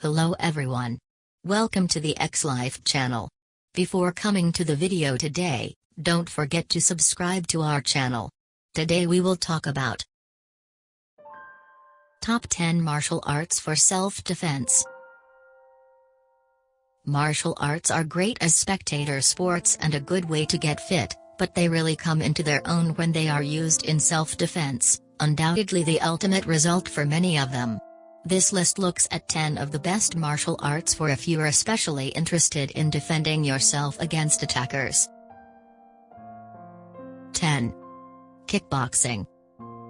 Hello everyone. Welcome to the Xlife channel. Before coming to the video today, don't forget to subscribe to our channel. Today we will talk about Top 10 Martial Arts for Self-Defense. Martial arts are great as spectator sports and a good way to get fit, but they really come into their own when they are used in self-defense, undoubtedly the ultimate result for many of them. This list looks at 10 of the best martial arts for if you're especially interested in defending yourself against attackers. 10. Kickboxing.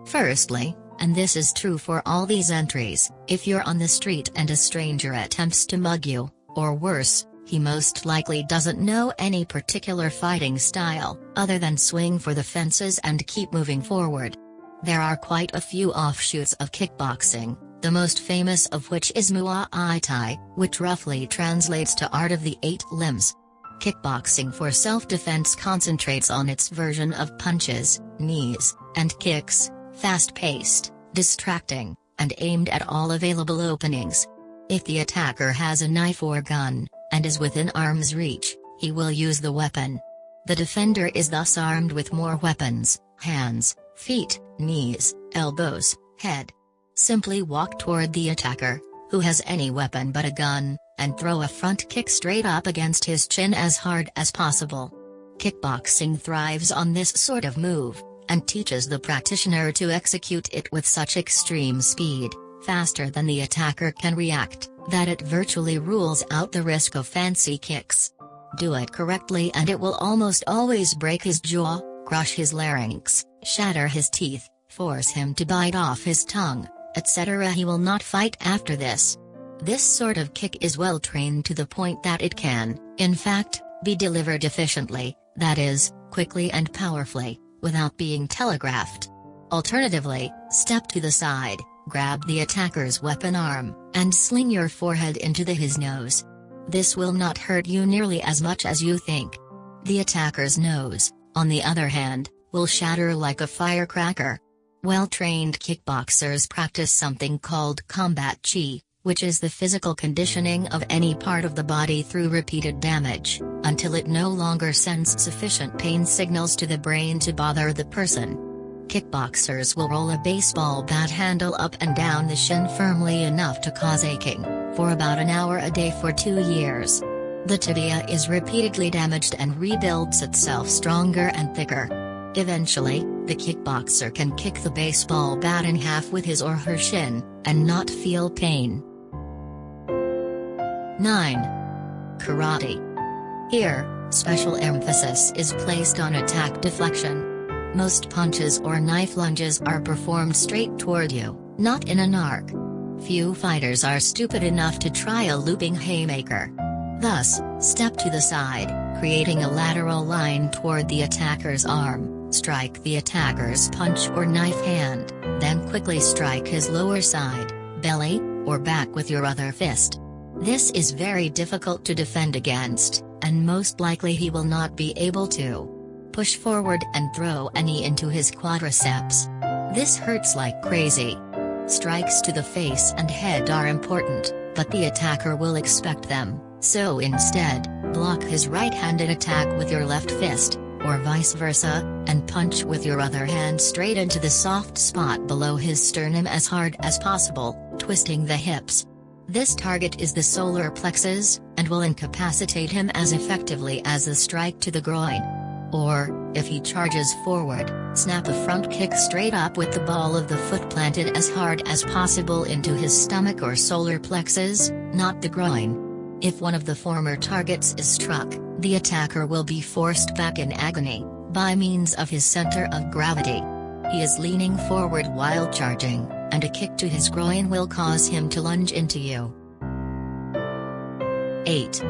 Firstly, and this is true for all these entries, if you're on the street and a stranger attempts to mug you, or worse, he most likely doesn't know any particular fighting style, other than swing for the fences and keep moving forward. There are quite a few offshoots of kickboxing, the most famous of which is Muay Thai, which roughly translates to Art of the Eight Limbs. Kickboxing for self-defense concentrates on its version of punches, knees, and kicks, fast-paced, distracting, and aimed at all available openings. If the attacker has a knife or gun, and is within arm's reach, he will use the weapon. The defender is thus armed with more weapons: hands, feet, knees, elbows, head. Simply walk toward the attacker, who has any weapon but a gun, and throw a front kick straight up against his chin as hard as possible. Kickboxing thrives on this sort of move, and teaches the practitioner to execute it with such extreme speed, faster than the attacker can react, that it virtually rules out the risk of fancy kicks. Do it correctly and it will almost always break his jaw, crush his larynx, shatter his teeth, force him to bite off his tongue, etc. He will not fight after this. This sort of kick is well trained to the point that it can, in fact, be delivered efficiently, that is, quickly and powerfully, without being telegraphed. Alternatively, step to the side, grab the attacker's weapon arm, and sling your forehead into his nose. This will not hurt you nearly as much as you think. The attacker's nose, on the other hand, will shatter like a firecracker. Well-trained kickboxers practice something called combat chi, which is the physical conditioning of any part of the body through repeated damage, until it no longer sends sufficient pain signals to the brain to bother the person. Kickboxers will roll a baseball bat handle up and down the shin firmly enough to cause aching, for about an hour a day for 2 years. The tibia is repeatedly damaged and rebuilds itself stronger and thicker. Eventually, the kickboxer can kick the baseball bat in half with his or her shin, and not feel pain. 9. Karate. Here, special emphasis is placed on attack deflection. Most punches or knife lunges are performed straight toward you, not in an arc. Few fighters are stupid enough to try a looping haymaker. Thus, step to the side, creating a lateral line toward the attacker's arm. Strike the attacker's punch or knife hand, then quickly strike his lower side, belly, or back with your other fist. This is very difficult to defend against, and most likely he will not be able to. Push forward and throw a knee into his quadriceps. This hurts like crazy. Strikes to the face and head are important, but the attacker will expect them, so instead, block his right-handed attack with your left fist, or vice versa, and punch with your other hand straight into the soft spot below his sternum as hard as possible, twisting the hips. This target is the solar plexus, and will incapacitate him as effectively as a strike to the groin. Or, if he charges forward, snap a front kick straight up with the ball of the foot planted as hard as possible into his stomach or solar plexus, not the groin. If one of the former targets is struck, the attacker will be forced back in agony, by means of his center of gravity. He is leaning forward while charging, and a kick to his groin will cause him to lunge into you. 8.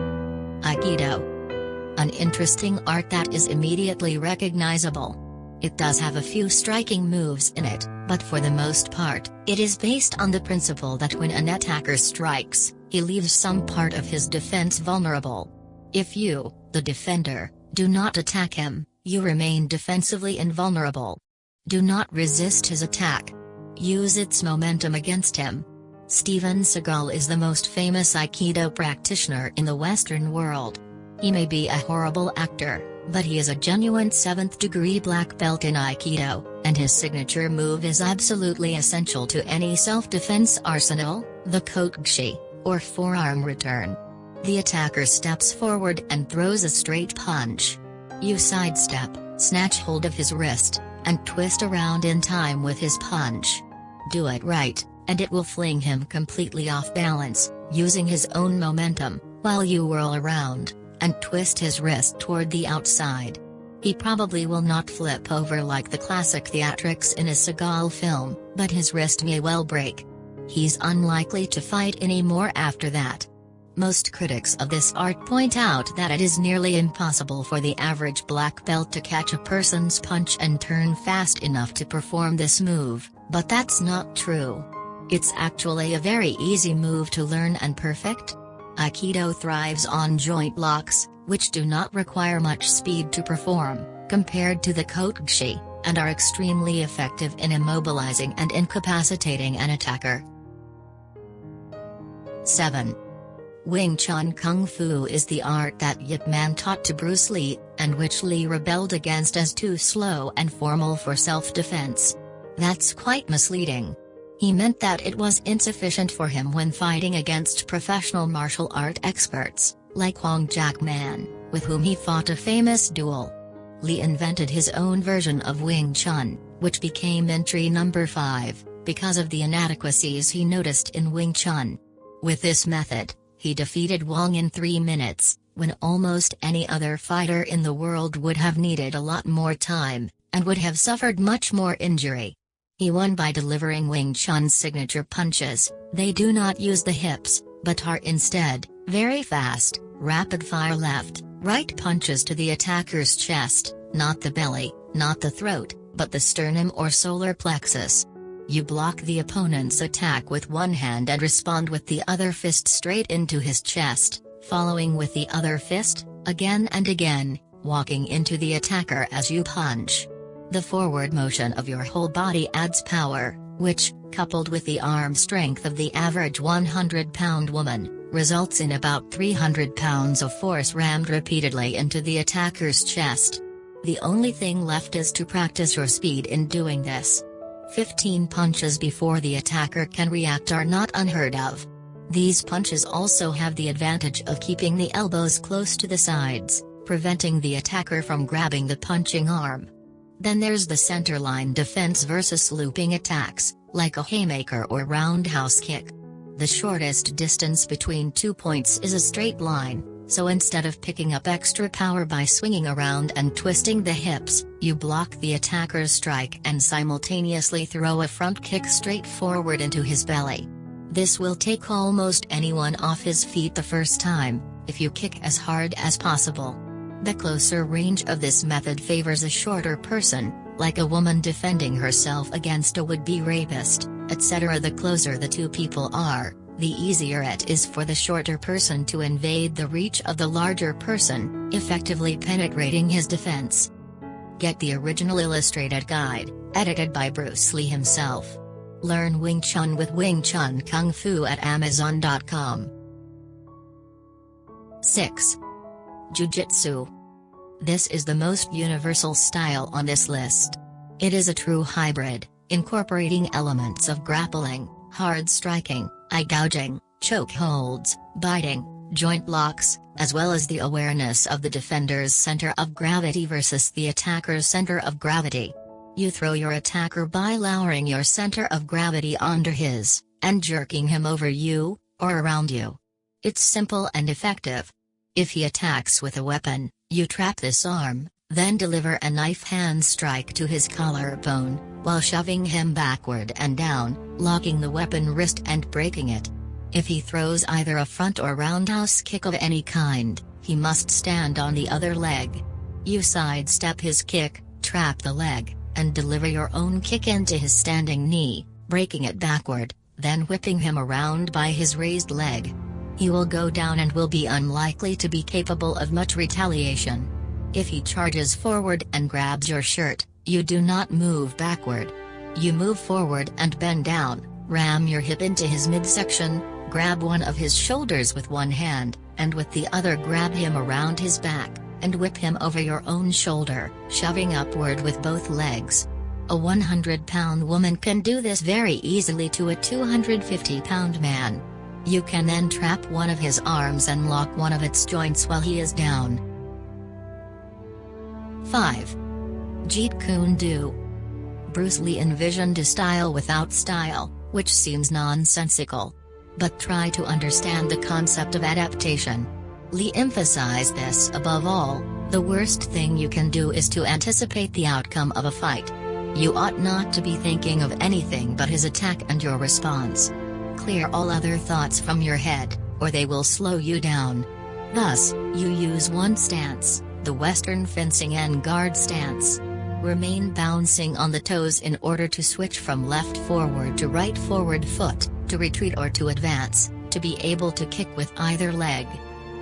Aikido. An interesting art that is immediately recognizable. It does have a few striking moves in it, but for the most part, it is based on the principle that when an attacker strikes, he leaves some part of his defense vulnerable. If you, the defender, do not attack him, you remain defensively invulnerable. Do not resist his attack. Use its momentum against him. Steven Seagal is the most famous Aikido practitioner in the Western world. He may be a horrible actor, but he is a genuine 7th degree black belt in Aikido, and his signature move is absolutely essential to any self-defense arsenal, the Kokushi, or forearm return. The attacker steps forward and throws a straight punch. You sidestep, snatch hold of his wrist, and twist around in time with his punch. Do it right, and it will fling him completely off balance, using his own momentum, while you whirl around and twist his wrist toward the outside. He probably will not flip over like the classic theatrics in a Seagal film, but his wrist may well break. He's unlikely to fight anymore after that. Most critics of this art point out that it is nearly impossible for the average black belt to catch a person's punch and turn fast enough to perform this move, but that's not true. It's actually a very easy move to learn and perfect. Aikido thrives on joint locks, which do not require much speed to perform, compared to the Kokushi, and are extremely effective in immobilizing and incapacitating an attacker. 7. Wing Chun Kung Fu is the art that Yip Man taught to Bruce Lee, and which Lee rebelled against as too slow and formal for self-defense. That's quite misleading. He meant that it was insufficient for him when fighting against professional martial art experts, like Hwang Jack Man, with whom he fought a famous duel. Lee invented his own version of Wing Chun, which became entry number 5, because of the inadequacies he noticed in Wing Chun. With this method, he defeated Wang in 3 minutes, when almost any other fighter in the world would have needed a lot more time, and would have suffered much more injury. He won by delivering Wing Chun's signature punches. They do not use the hips, but are instead very fast, rapid-fire left, right punches to the attacker's chest, not the belly, not the throat, but the sternum or solar plexus. You block the opponent's attack with one hand and respond with the other fist straight into his chest, following with the other fist, again and again, walking into the attacker as you punch. The forward motion of your whole body adds power, which, coupled with the arm strength of the average 100-pound woman, results in about 300 pounds of force rammed repeatedly into the attacker's chest. The only thing left is to practice your speed in doing this. 15 punches before the attacker can react are not unheard of. These punches also have the advantage of keeping the elbows close to the sides, preventing the attacker from grabbing the punching arm. Then there's the centerline defense versus looping attacks, like a haymaker or roundhouse kick. The shortest distance between 2 points is a straight line, so instead of picking up extra power by swinging around and twisting the hips, you block the attacker's strike and simultaneously throw a front kick straight forward into his belly. This will take almost anyone off his feet the first time, if you kick as hard as possible. The closer range of this method favors a shorter person, like a woman defending herself against a would-be rapist, etc. The closer the two people are, the easier it is for the shorter person to invade the reach of the larger person, effectively penetrating his defense. Get the original illustrated guide, edited by Bruce Lee himself. Learn Wing Chun with Wing Chun Kung Fu at Amazon.com. 6. Jiu-Jitsu. This is the most universal style on this list. It is a true hybrid, incorporating elements of grappling, hard striking, eye gouging, choke holds, biting, joint locks, as well as the awareness of the defender's center of gravity versus the attacker's center of gravity. You throw your attacker by lowering your center of gravity onto his, and jerking him over you, or around you. It's simple and effective. If he attacks with a weapon, you trap this arm, then deliver a knife hand strike to his collarbone, while shoving him backward and down, locking the weapon wrist and breaking it. If he throws either a front or roundhouse kick of any kind, he must stand on the other leg. You sidestep his kick, trap the leg, and deliver your own kick into his standing knee, breaking it backward, then whipping him around by his raised leg. He will go down and will be unlikely to be capable of much retaliation. If he charges forward and grabs your shirt, you do not move backward. You move forward and bend down, Ram your hip into his midsection, grab one of his shoulders with one hand, and with the other grab him around his back, and whip him over your own shoulder, shoving upward with both legs. A 100-pound woman can do this very easily to a 250-pound man. You can then trap one of his arms and lock one of its joints while he is down. 5. Jeet Kune Do. Bruce Lee envisioned a style without style, which seems nonsensical. But try to understand the concept of adaptation. Lee emphasized this above all: the worst thing you can do is to anticipate the outcome of a fight. You ought not to be thinking of anything but his attack and your response. Clear all other thoughts from your head, or they will slow you down. Thus, you use one stance, the Western fencing and guard stance. Remain bouncing on the toes in order to switch from left forward to right forward foot, to retreat or to advance, to be able to kick with either leg.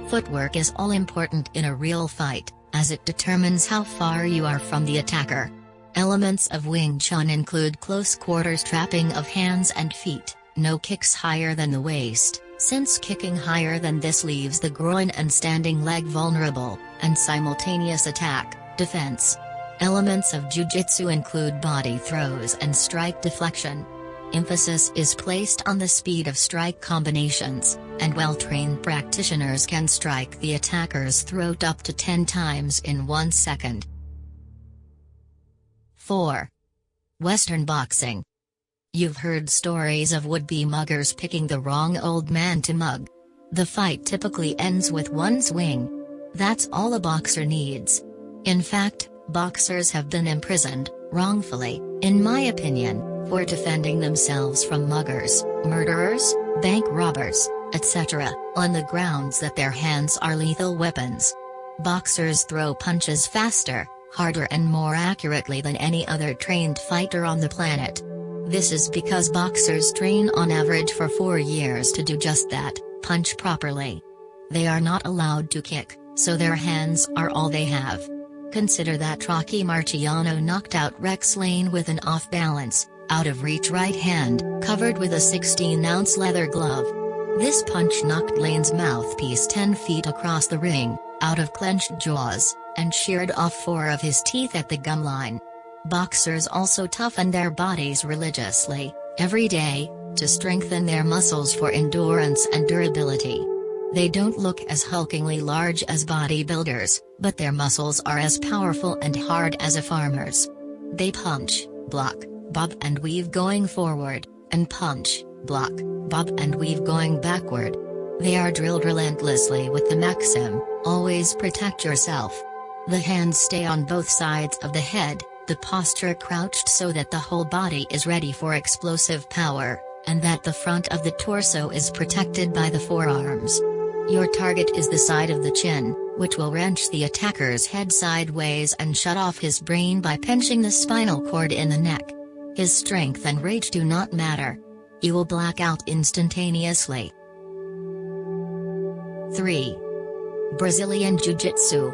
Footwork is all important in a real fight, as it determines how far you are from the attacker. Elements of Wing Chun include close quarters trapping of hands and feet, no kicks higher than the waist, since kicking higher than this leaves the groin and standing leg vulnerable, and simultaneous attack, defense. Elements of Jiu-Jitsu include body throws and strike deflection. Emphasis is placed on the speed of strike combinations, and well-trained practitioners can strike the attacker's throat up to 10 times in 1 second. 4. Western boxing. You've heard stories of would-be muggers picking the wrong old man to mug. The fight typically ends with one swing. That's all a boxer needs. In fact, boxers have been imprisoned, wrongfully, in my opinion, for defending themselves from muggers, murderers, bank robbers, etc., on the grounds that their hands are lethal weapons. Boxers throw punches faster, harder and more accurately than any other trained fighter on the planet. This is because boxers train on average for 4 years to do just that, punch properly. They are not allowed to kick, so their hands are all they have. Consider that Rocky Marciano knocked out Rex Lane with an off-balance, out-of-reach right hand, covered with a 16-ounce leather glove. This punch knocked Lane's mouthpiece 10 feet across the ring, out of clenched jaws, and sheared off 4 of his teeth at the gum line. Boxers also toughen their bodies religiously, every day, to strengthen their muscles for endurance and durability. They don't look as hulkingly large as bodybuilders, but their muscles are as powerful and hard as a farmer's. They punch, block, bob and weave going forward, and punch, block, bob and weave going backward. They are drilled relentlessly with the maxim, always protect yourself. The hands stay on both sides of the head, the posture crouched so that the whole body is ready for explosive power, and that the front of the torso is protected by the forearms. Your target is the side of the chin, which will wrench the attacker's head sideways and shut off his brain by pinching the spinal cord in the neck. His strength and rage do not matter. You will black out instantaneously. 3. Brazilian Jiu-Jitsu.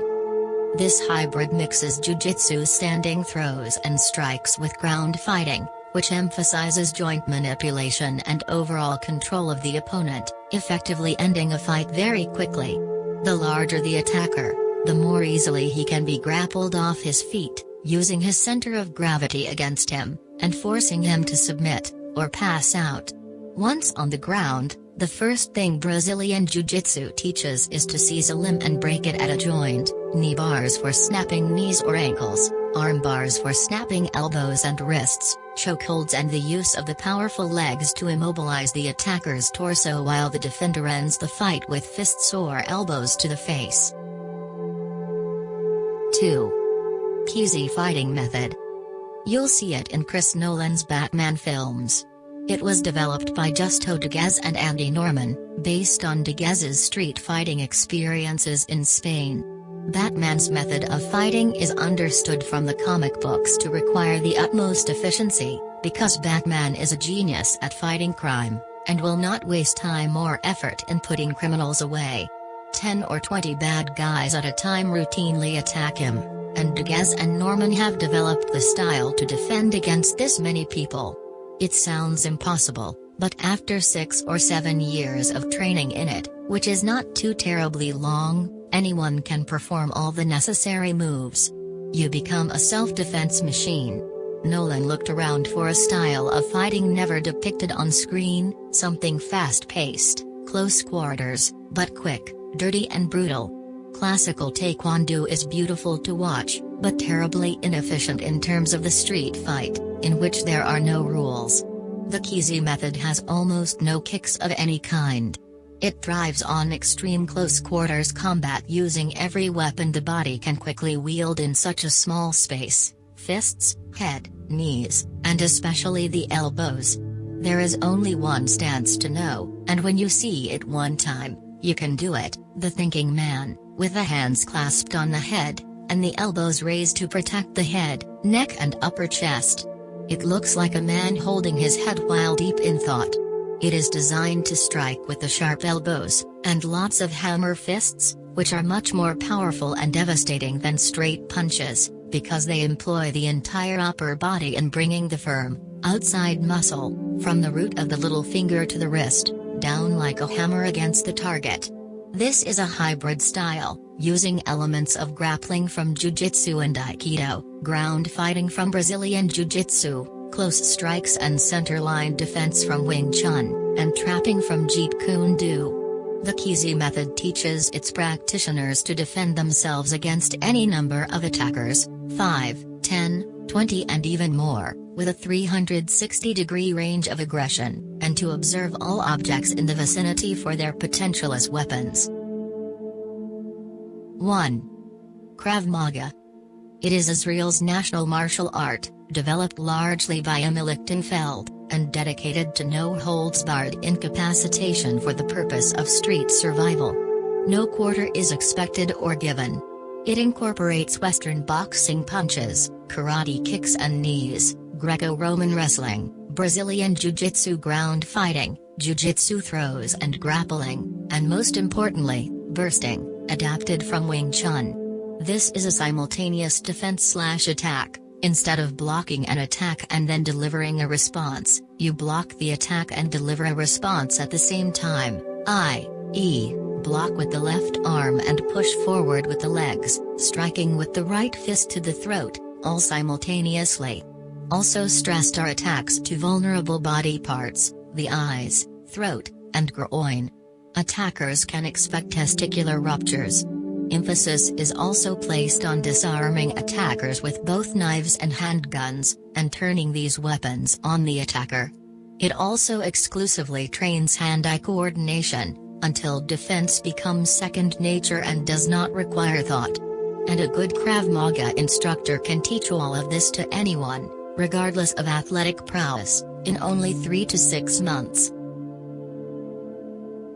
This hybrid mixes Jiu-Jitsu standing throws and strikes with ground fighting, which emphasizes joint manipulation and overall control of the opponent, effectively ending a fight very quickly. The larger the attacker, the more easily he can be grappled off his feet, using his center of gravity against him, and forcing him to submit, or pass out. Once on the ground, the first thing Brazilian Jiu-Jitsu teaches is to seize a limb and break it at a joint, knee bars for snapping knees or ankles, arm bars for snapping elbows and wrists, chokeholds and the use of the powerful legs to immobilize the attacker's torso while the defender ends the fight with fists or elbows to the face. 2. Keezy fighting method. You'll see it in Chris Nolan's Batman films. It was developed by Justo Diguez and Andy Norman, based on Diguez's street fighting experiences in Spain. Batman's method of fighting is understood from the comic books to require the utmost efficiency, because Batman is a genius at fighting crime, and will not waste time or effort in putting criminals away. 10 or 20 bad guys at a time routinely attack him, and Diguez and Norman have developed the style to defend against this many people. It sounds impossible, But after 6 or 7 years of training in it, which is not too terribly long, anyone can perform all the necessary moves. You become a self-defense machine. Nolan looked around for a style of fighting never depicted on screen, something fast-paced, close quarters, but quick, dirty and brutal. Classical Taekwondo is beautiful to watch, but terribly inefficient in terms of the street fight, in which there are no rules. The Kizi method has almost no kicks of any kind. It thrives on extreme close quarters combat using every weapon the body can quickly wield in such a small space: fists, head, knees, and especially the elbows. There is only one stance to know, and when you see it one time, you can do it, the thinking man, with the hands clasped on the head, and the elbows raised to protect the head, neck and upper chest. It looks like a man holding his head while deep in thought. It is designed to strike with the sharp elbows, and lots of hammer fists, which are much more powerful and devastating than straight punches, because they employ the entire upper body in bringing the firm, outside muscle, from the root of the little finger to the wrist, down like a hammer against the target. This is a hybrid style, using elements of grappling from Jiu-Jitsu and Aikido, ground fighting from Brazilian Jiu-Jitsu, close strikes and center-line defense from Wing Chun, and trapping from Jeet Kune Do. The Kizi method teaches its practitioners to defend themselves against any number of attackers, 5, 10, 20 and even more, with a 360-degree range of aggression, and to observe all objects in the vicinity for their potential as weapons. 1. Krav Maga. It is Israel's national martial art, developed largely by Emil Lichtenfeld, and dedicated to no-holds-barred incapacitation for the purpose of street survival. No quarter is expected or given. It incorporates Western boxing punches, karate kicks and knees, Greco-Roman wrestling, Brazilian Jiu-Jitsu ground fighting, Jiu-Jitsu throws and grappling, and most importantly, bursting, adapted from Wing Chun. This is a simultaneous defense/attack. Instead of blocking an attack and then delivering a response, you block the attack and deliver a response at the same time, i.e., block with the left arm and push forward with the legs, striking with the right fist to the throat, all simultaneously. Also stressed are attacks to vulnerable body parts, the eyes, throat, and groin. Attackers can expect testicular ruptures. Emphasis is also placed on disarming attackers with both knives and handguns, and turning these weapons on the attacker. It also exclusively trains hand-eye coordination, until defense becomes second nature and does not require thought. And a good Krav Maga instructor can teach all of this to anyone, regardless of athletic prowess, in only 3 to 6 months.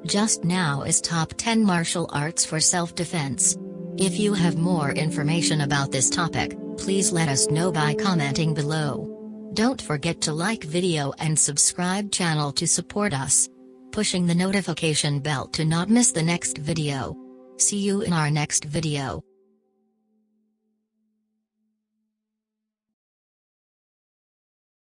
Just Now is top 10 martial arts for self-defense. If you have more information about this topic, please let us know by commenting below. Don't forget to like video and subscribe channel to support us. Pushing the notification bell to not miss the next video. See you in our next video.